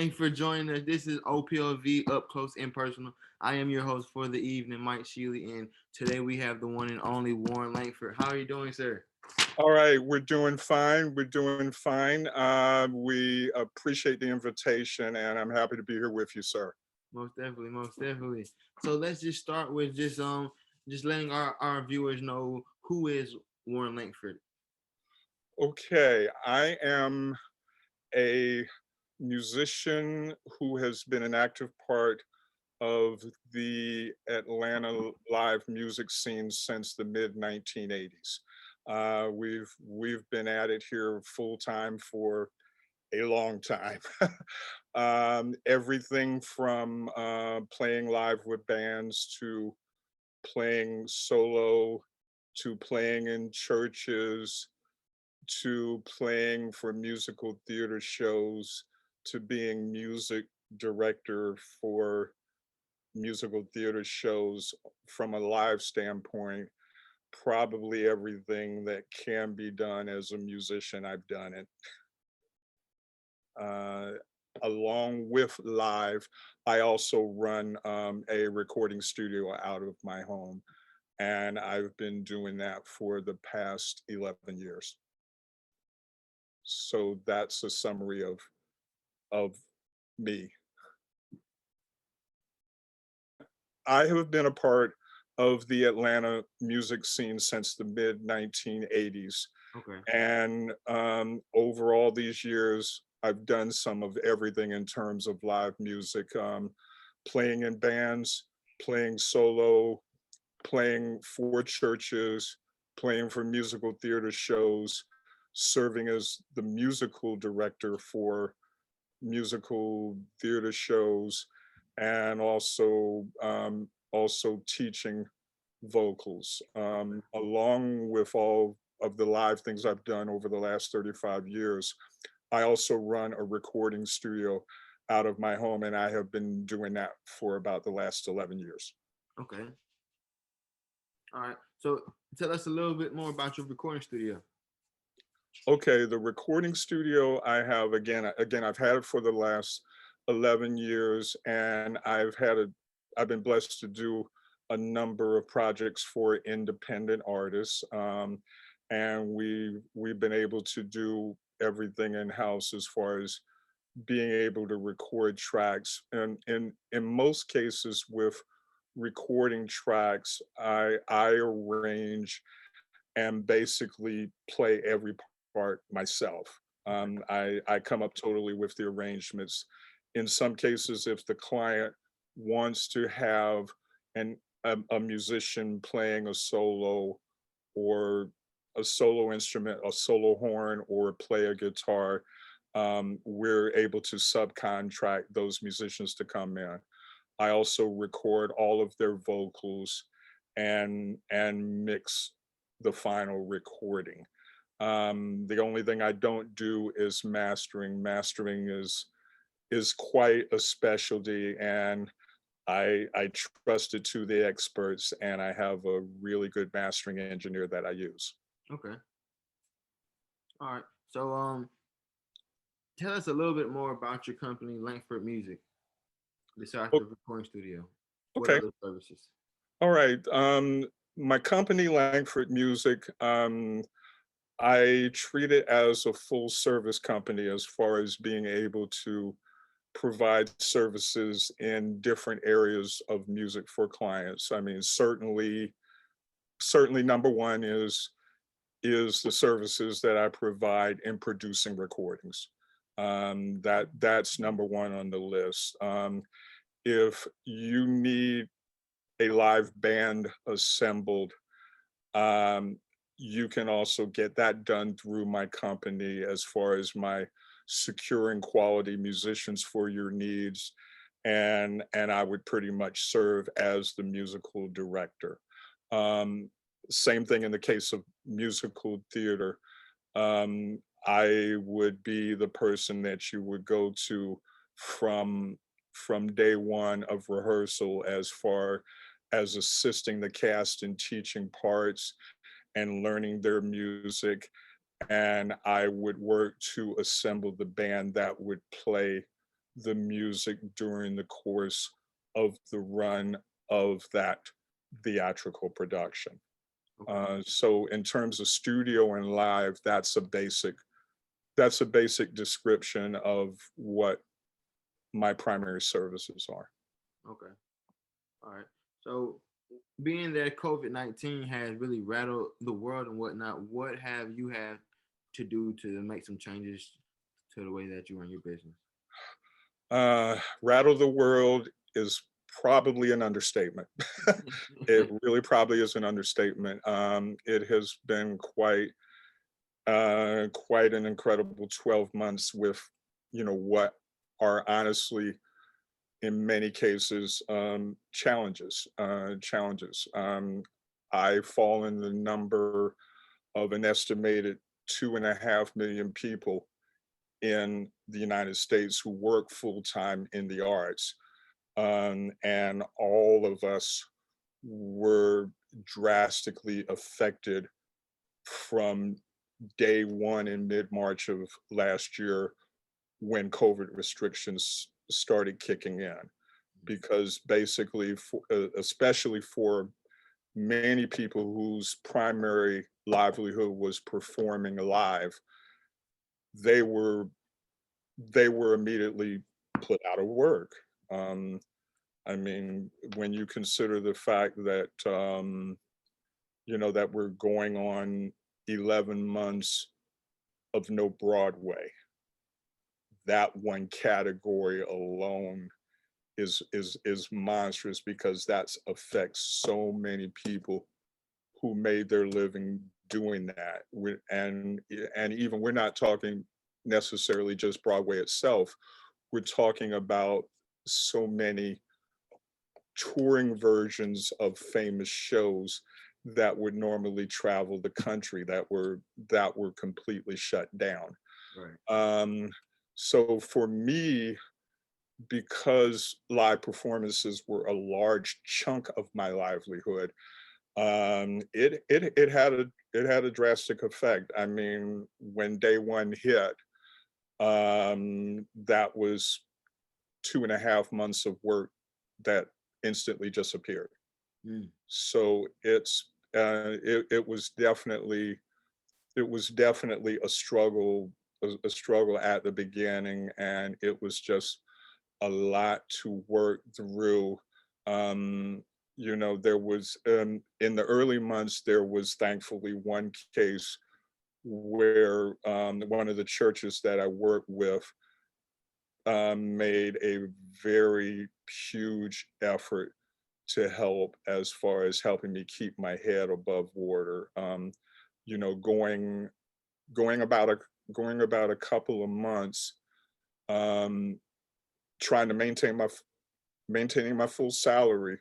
Thanks for joining us. This is OPOV Up Close and Personal. I am your host for the evening, Mike Sheely, and today we have the one and only Warren Lankford. How are you doing, sir? All right, we're doing fine. We're doing fine. We appreciate the invitation, and I'm happy to be here with you, sir. Most definitely, most definitely. So let's just start with just letting our viewers know who is Warren Lankford. Okay, I am a musician who has been an active part of the Atlanta live music scene since the mid 1980s. We've been at it here full time for a long time. Everything from playing live with bands to playing solo to playing in churches to playing for musical theater shows to being music director for musical theater shows from a live standpoint. Probably everything that can be done as a musician, I've done it. Uh, Along with live, I also run a recording studio out of my home, and I've been doing that for the past 11 years. So that's a summary of me. I have been a part of the Atlanta music scene since the mid 1980s. Okay. And over all these years, I've done some of everything in terms of live music, playing in bands, playing solo, playing for churches, playing for musical theater shows, serving as the musical director for musical theater shows, and also teaching vocals, along with all of the live things I've done over the last 35 years. I also run a recording studio out of my home, and I have been doing that for about the last 11 years. Okay. All right. So tell us a little bit more about your recording studio. Okay, the recording studio I have again I've had it for the last 11 years, and I've been blessed to do a number of projects for independent artists, and we've been able to do everything in house as far as being able to record tracks, and in most cases with recording tracks, I arrange and basically play every part myself. I come up totally with the arrangements. In some cases, if the client wants to have a musician playing a solo or a solo instrument, a solo horn, or play a guitar, we're able to subcontract those musicians to come in. I also record all of their vocals and mix the final recording. The only thing I don't do is mastering. Mastering is quite a specialty, and I trust it to the experts, and I have a really good mastering engineer that I use. Okay. All right. So tell us a little bit more about your company, Lankford Music, besides O- the recording studio. What Okay, other services? all right. My company, Langford Music, I treat it as a full service company as far as being able to provide services in different areas of music for clients. I mean, certainly number one is the services that I provide in producing recordings. That's number one on the list. If you need a live band assembled, um, you can also get that done through my company as far as my securing quality musicians for your needs, and I would pretty much serve as the musical director. Um, Same thing in the case of musical theater. I would be the person that you would go to from from day one of rehearsal as far as assisting the cast in teaching parts and learning their music, and I would work to assemble the band that would play the music during the course of the run of that theatrical production. Okay. So in terms of studio and live, that's a basic description of what my primary services are. Okay. All right. So, being that COVID-19 has really rattled the world and whatnot, what have you had to do to make some changes to the way that you run your business? Rattle the world is probably an understatement. It really probably is an understatement. It has been quite an incredible 12 months with, what are honestly, in many cases, challenges. I fall in the number of an estimated 2.5 million people in the United States who work full time in the arts. And all of us were drastically affected from day one in mid March of last year when COVID restrictions started kicking in. Because basically, especially for many people whose primary livelihood was performing live, they were they were immediately put out of work. Um, I mean, when you consider the fact that that we're going on 11 months of no Broadway, that one category alone is monstrous because that affects so many people who made their living doing that. And even we're not talking necessarily just Broadway itself. We're talking about so many touring versions of famous shows that would normally travel the country that were completely shut down. Right. Um, so for me, because live performances were a large chunk of my livelihood, it had a drastic effect. I mean, when day one hit, that was 2.5 months of work that instantly disappeared. Mm. So it was definitely a struggle at the beginning, and it was just a lot to work through. There was in the early months there was thankfully one case where one of the churches that I work with made a very huge effort to help as far as helping me keep my head above water. You know, going about a going about a couple of months um, trying to maintaining my full salary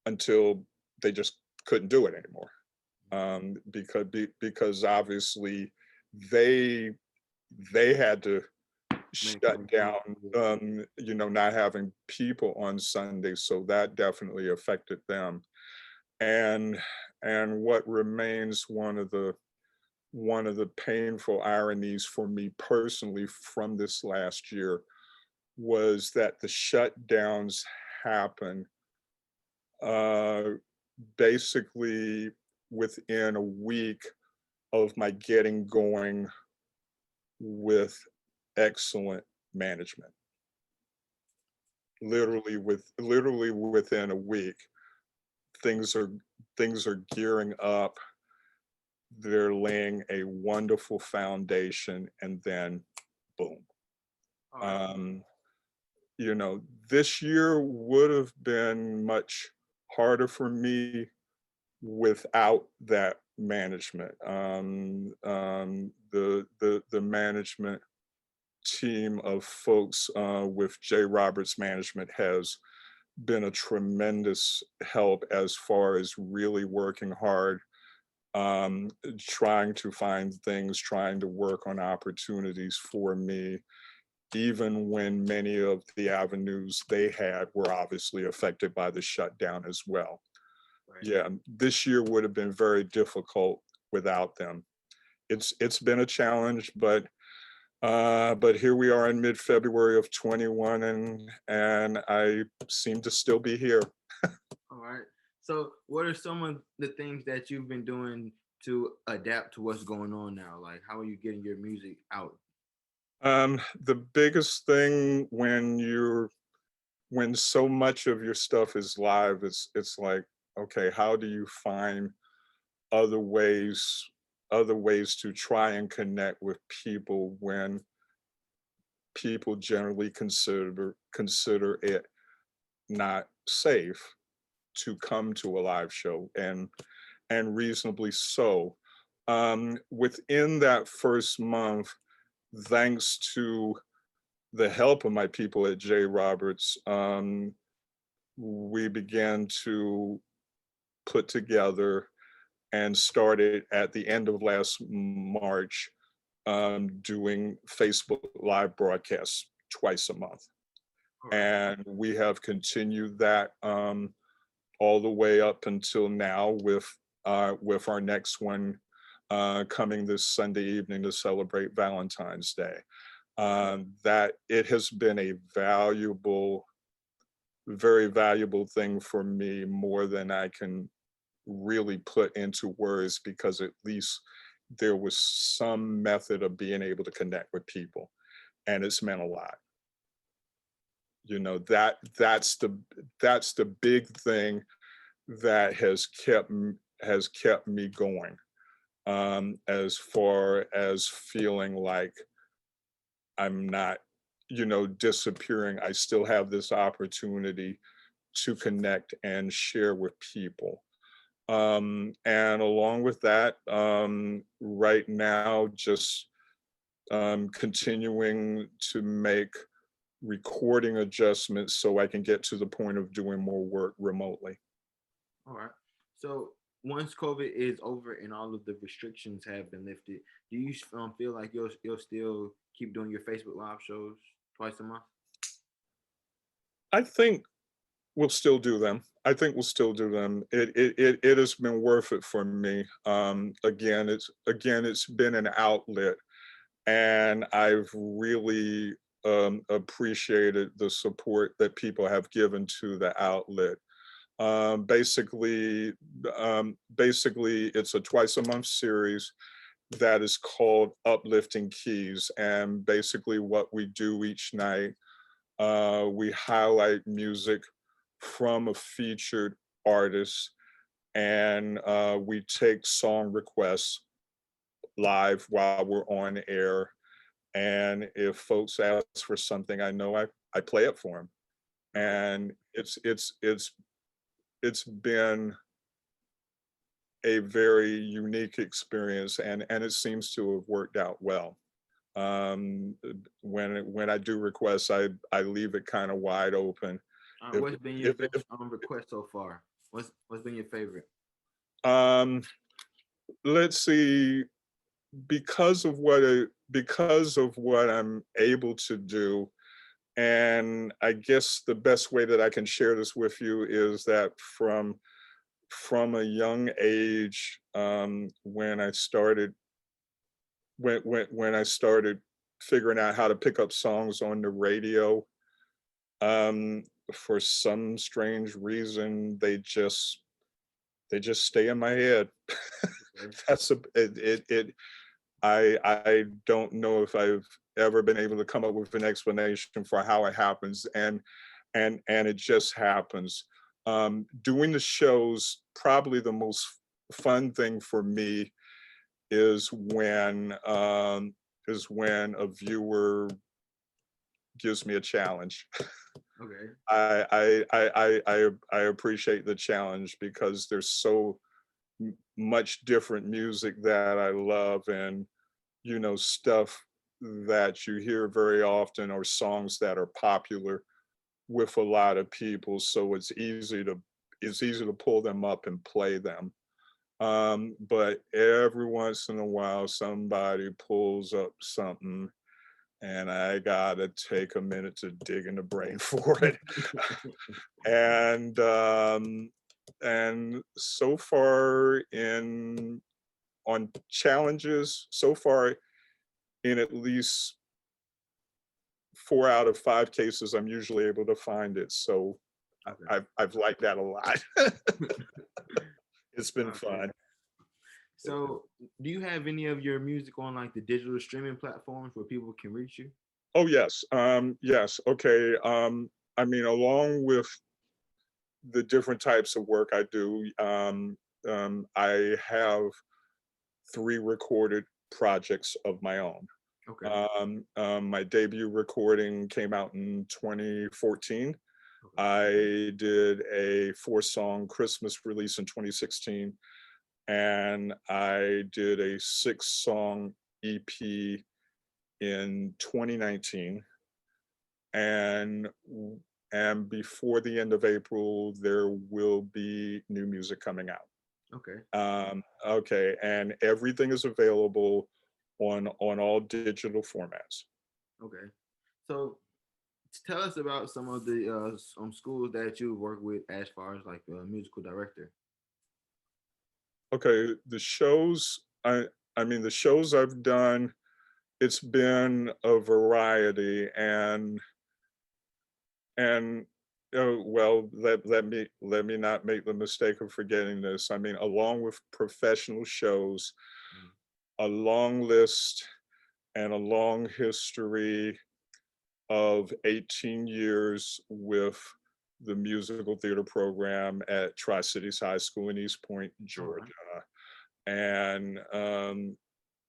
until they just couldn't do it anymore. Because obviously they they had to shut Maintain down, funds. Yeah. not having people on Sunday, so that definitely affected them. And what remains one of the painful ironies for me personally from this last year was that the shutdowns happened uh, basically within a week of my getting going with excellent management. Literally within a week, things are things are gearing up. They're laying a wonderful foundation, and then boom. All right. Um, this year would have been much harder for me without that management. The management team of folks with Jay Roberts management has been a tremendous help as far as really working hard, trying to find things, trying to work on opportunities for me, even when many of the avenues they had were obviously affected by the shutdown as well. Right. Yeah, this year would have been very difficult without them. It's been a challenge, but But here we are in mid-February of 21, and I seem to still be here. All right. So, what are some of the things that you've been doing to adapt to what's going on now? Like, how are you getting your music out? The biggest thing when so much of your stuff is live, it's like, okay, how do you find other ways other ways to try and connect with people when people generally consider it not safe to come to a live show, and reasonably so. Within that first month, thanks to the help of my people at J. Roberts, we began to put together and started at the end of last March doing Facebook live broadcasts twice a month. All right. And we have continued that all the way up until now with our next one coming this Sunday evening to celebrate Valentine's Day. That it has been a very valuable thing for me, more than I can really put into words, because at least there was some method of being able to connect with people, and it's meant a lot. You know, that's the big thing that has kept me going, as far as feeling like I'm not, disappearing. I still have this opportunity to connect and share with people. And along with that, right now, just continuing to make recording adjustments so I can get to the point of doing more work remotely. All right. So, once COVID is over and all of the restrictions have been lifted, do you feel like you'll still keep doing your Facebook live shows twice a month? I think we'll still do them. I think we'll still do them. It has been worth it for me. Again, it's been an outlet, and I've really appreciated the support that people have given to the outlet. Basically, it's a twice a month series that is called Uplifting Keys, and basically what we do each night, we highlight music from a featured artist, and we take song requests live while we're on air. And if folks ask for something, I play it for them. Okay. And it's been a very unique experience, and it seems to have worked out well. When I do requests, I leave it kind of wide open. If What's been your if, best if request so far? What's been your favorite? um let's see, because of what I'm able to do, and I guess the best way that I can share this with you is that from a young age, when I started figuring out how to pick up songs on the radio, um, for some strange reason, they just stay in my head. Okay. That's a it. I don't know if I've ever been able to come up with an explanation for how it happens, and it just happens. Doing the shows, probably the most fun thing for me is when a viewer gives me a challenge. Okay. I appreciate the challenge, because there's so much different music that I love, and stuff that you hear very often, or songs that are popular with a lot of people. So it's easy to pull them up and play them. But every once in a while, somebody pulls up something, and I gotta take a minute to dig in the brain for it. And so far, in on challenges, so far, in at least 4 out of 5 cases, I'm usually able to find it. So Okay. I've liked that a lot. It's been Okay. fun. So, do you have any of your music on like the digital streaming platforms where people can reach you? Oh yes, yes. Okay. I mean, along with the different types of work I do, I have 3 recorded projects of my own. Okay. My debut recording came out in 2014. Okay. I did a 4-song Christmas release in 2016, and I did a 6-song EP in 2019. And and before the end of April, there will be new music coming out. Okay. Okay, and everything is available on all digital formats. Okay. So, tell us about some of the schools that you work with as far as like a musical director. Okay, the shows I mean the shows I've done, it's been a variety, and well, let me not make the mistake of forgetting this. I mean, along with professional shows, Mm. a long list and a long history of 18 years with the musical theater program at Tri-Cities High School in East Point, All right. Georgia. And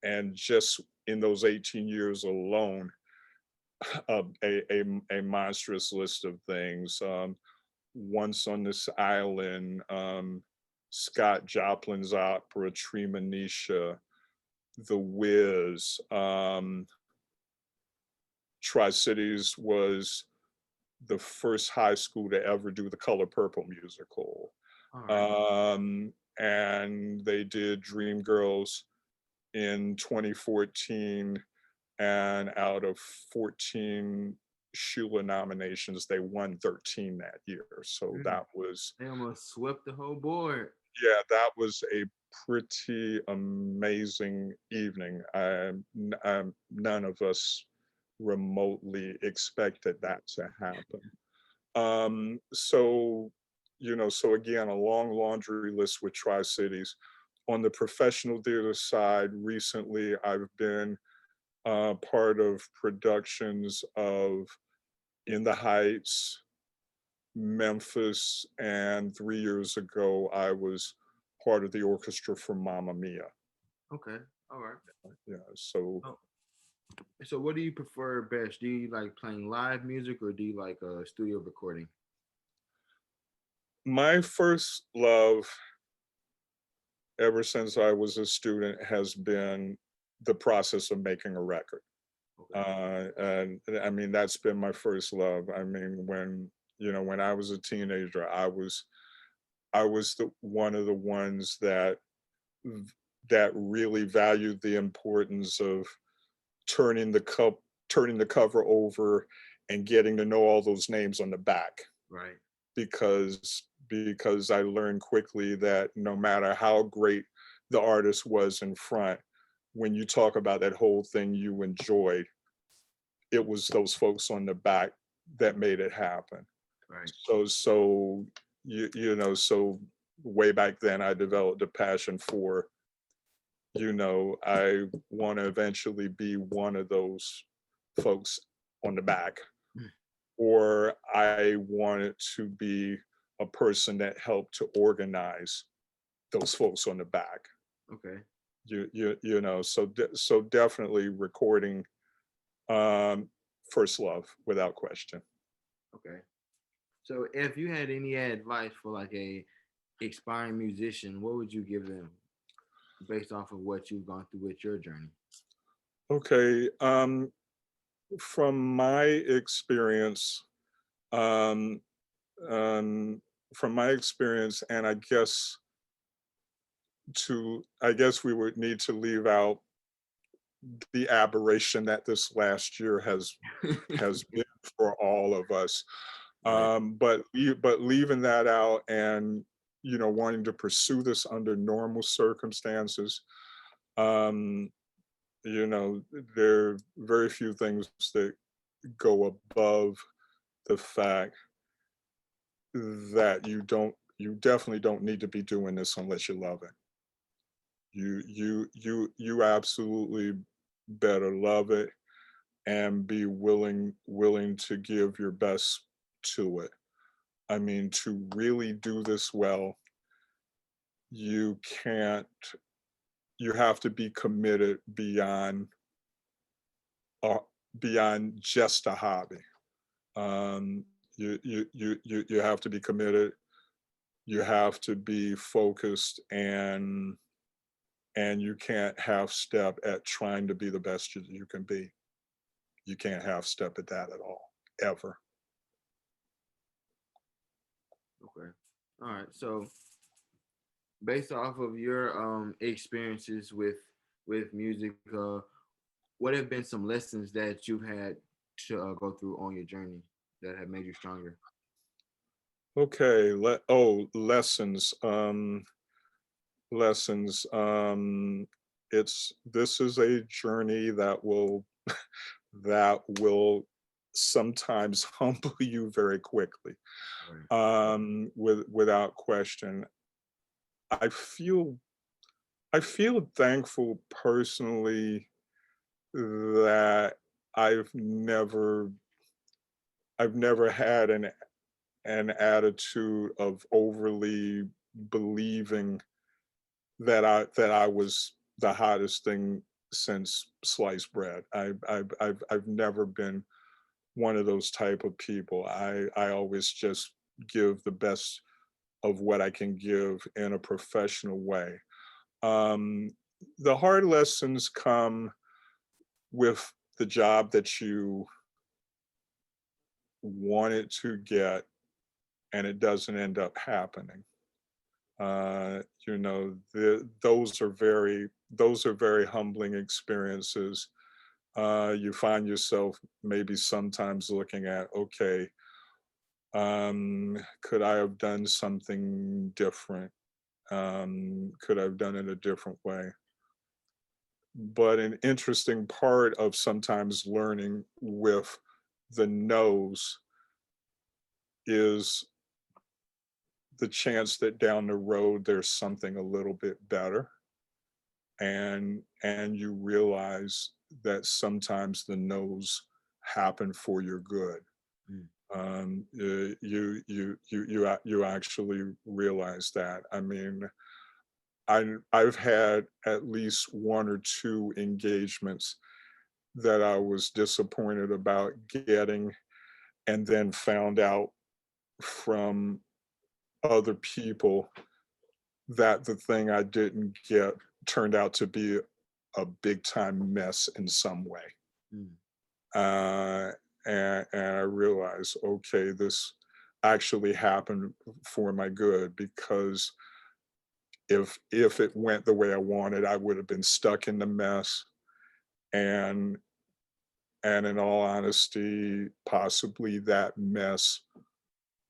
and just in those 18 years alone, a monstrous list of things. Once on This Island, Scott Joplin's opera Treemonisha, The Wiz. Tri-Cities was the first high school to ever do the Color Purple musical. All right. And they did Dreamgirls in 2014, and out of 14 Shula nominations, they won 13 that year. So Mm. that was, They almost swept the whole board. yeah, that was a pretty amazing evening. None of us remotely expected that to happen. So, so again, a long laundry list with Tri-Cities. On the professional theater side, recently I've been part of productions of In the Heights, Memphis, and 3 years ago I was part of the orchestra for Mamma Mia. Okay. All right. Yeah, so Oh, so, what do you prefer best? Do you like playing live music or do you like studio recording? my first love ever since I was a student has been the process of making a record. Okay. And I mean, that's been my first love. I mean, when I was a teenager, I was one of the ones that really valued the importance of turning the cup, turning the cover over and getting to know all those names on the back, Right. because I learned quickly that no matter how great the artist was in front, when you talk about that whole thing you enjoyed, it was those folks on the back that made it happen. Right. So so way back then I developed a passion for, I want to eventually be one of those folks on the back, Mm. or I wanted to be a person that helped to organize those folks on the back. Okay. So definitely recording, um, first love without question. Okay. So, if you had any advice for like a aspiring musician, what would you give them based off of what you've gone through with your journey? Okay, from my experience, um, um, and I guess we would need to leave out the aberration that this last year has been for all of us. Right. But leaving that out, and wanting to pursue this under normal circumstances, um, you know, there are very few things that go above the fact that you definitely don't need to be doing this unless you love it. You absolutely better love it and be willing to give your best to it. I mean, to really do this well, you can't you have to be committed uh, beyond just a hobby. Um, you have to be committed. You have to be focused, and you can't half step at trying to be the best you can be. You can't half step at that at all, ever. Okay. All right. So based off of your experiences with music, what have been some lessons that you've had to go through on your journey that have made you stronger? Okay. Lessons. Lessons. It's This is a journey that will sometimes humble you very quickly. Right. Without question. I feel I feel thankful personally that I've never I've never had an attitude of overly believing that I was the hottest thing since sliced bread. I've never been one of those type of people. I always just give the best of what I can give in a professional way. Um, the hard lessons come with the job that you wanted to get and it doesn't end up happening. Those are very humbling experiences. You find yourself maybe sometimes looking at, okay, could I have done something different? Could I have done it a different way? But an interesting part of sometimes learning with the no's is the chance that down the road there's something a little bit better, and you realize that sometimes the no's happen for your good. Mm. You actually realize that. I mean, I've had at least one or two engagements that I was disappointed about getting, and then found out from other people that the thing I didn't get turned out to be a big time mess in some way. Mm. Uh, and I realized, okay, this actually happened for my good, because if it went the way I wanted, I would have been stuck in the mess, and and in all honesty, possibly that mess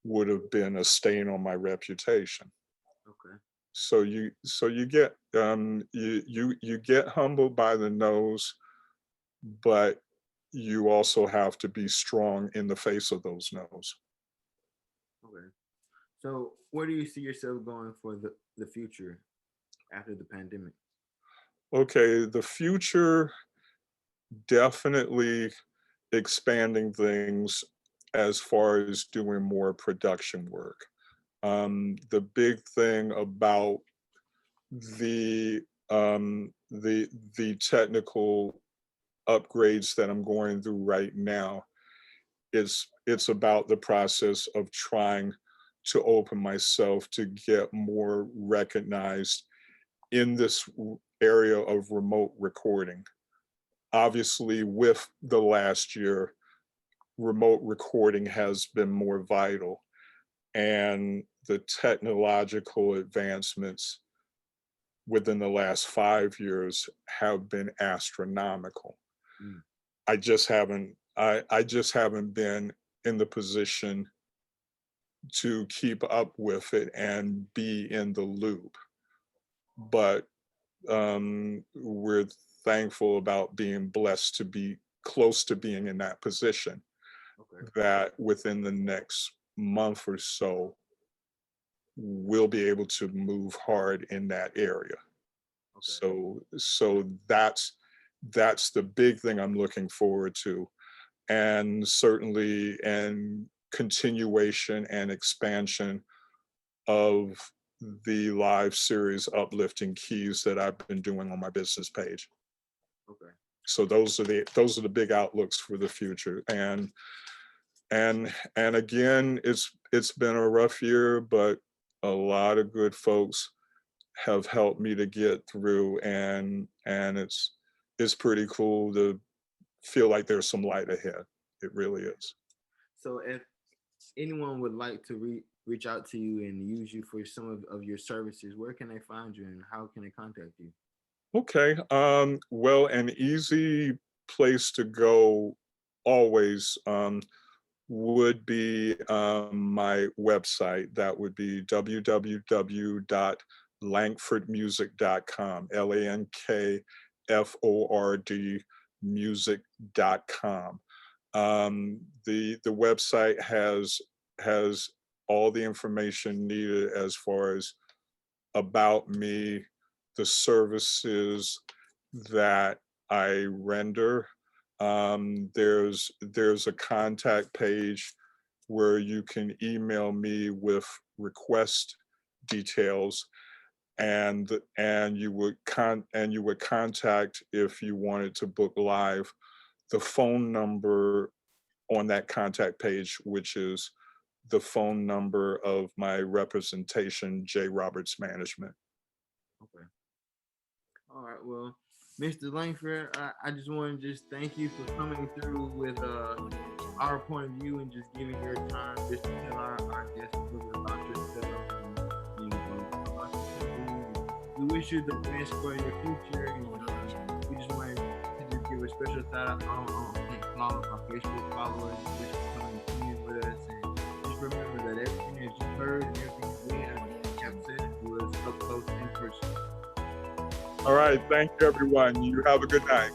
would have been a stain on my reputation. Okay. So you get you get humbled by the no's, but you also have to be strong in the face of those no's. Okay. So where do you see yourself going for the future after the pandemic? Okay, the future, definitely expanding things as far as doing more production work. The big thing about the the technical upgrades that I'm going through right now, it's about the process of trying to open myself to get more recognized in this area of remote recording. Obviously, with the last year, remote recording has been more vital, and the technological advancements within the last 5 years have been astronomical. Mm. I just haven't been in the position to keep up with it and be in the loop. But we're thankful about being blessed to be close to being in that position, Okay. that within the next month or so, we'll be able to move hard in that area. Okay. So that's the big thing I'm looking forward to. And certainly and continuation and expansion of the live series Uplifting Keys that I've been doing on my business page. Okay. So those are the big outlooks for the future. And again, it's been a rough year, but a lot of good folks have helped me to get through, and it's pretty cool to feel like there's some light ahead. It really is. So if anyone would like to reach out to you and use you for some of your services, where can they find you and how can they contact you? Okay. Well, an easy place to go always would be my website. That would be www.lankfordmusic.com, Lankford music.com. The website has all the information needed as far as about me, the services that I render. There's a contact page where you can email me with request details, and you would contact if you wanted to book live the phone number on that contact page, which is the phone number of my representation, J. Roberts Management. Okay. All right. Well, Mr. Langford, I just want to just thank you for coming through with our point of view and just giving your time just to tell our guests a little bit about yourself and about your company. We wish you the best for your future, and we just want to just give a special shout out on all of our Facebook followers which are coming and tuning with us, and just remember that everything that you heard and everything we have said was up close and personal. All right. Thank you, everyone. You have a good night.